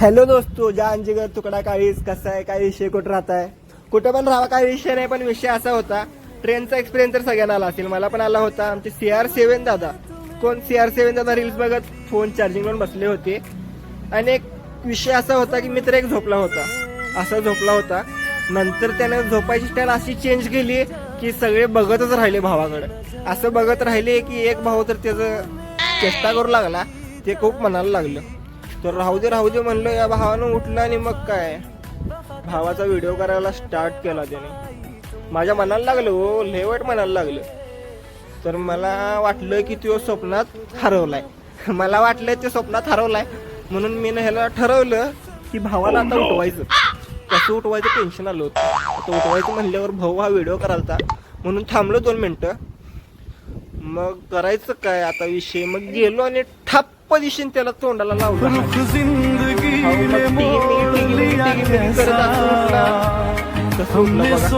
Hello दोस्तो, जान जिगर तुकडा काळीस कसा आहे, काय विषय कुठं राहताय, कुठं पण राहा, काय विषय नाही. पण विषय असा होता, ट्रेनचा एक्सपिरियन्स तर सगळ्यांना आला असेल, मला पण आला होता. आमचे CR7 दादा, कोण CR7 दादा रील्स बघत फोन चार्जिंग लावून बसले होते. आणि एक विषय असा होता की मित्र एक झोपला होता, असा झोपला होता. नंतर त्याने झोपायची स्टाईल अशी चेंज केली की सगळे बघतच राहिले भावाकडे. असं बघत राहिले की एक भाऊ तर त्याचं चेष्टा करू लागला, ते खूप म्हणायला लागलं. तर राहू दे म्हणलं, या भावानं उठलं आणि मग काय भावाचा व्हिडिओ करायला स्टार्ट केला त्याने. माझ्या मनाला लागलं, हो लय वाईट म्हणायला लागलं. तर मला वाटलं की तो स्वप्नात हरवलाय, मला वाटलं ते स्वप्नात हरवलाय. म्हणून मी ह्याला ठरवलं की भावाला आता उठवायचं. कसं उठवायचं टेन्शन आलं होतं. आता उठवायचं म्हणल्यावर भाऊ हा व्हिडिओ करायचा, म्हणून थांबलो 2 मिनिटं. मग करायचं काय आता विषय, मग गेलो आणि ठप्प दिशेन त्याला तोंडाला लावलं. करत असं उठला, कसं उठलं बघा.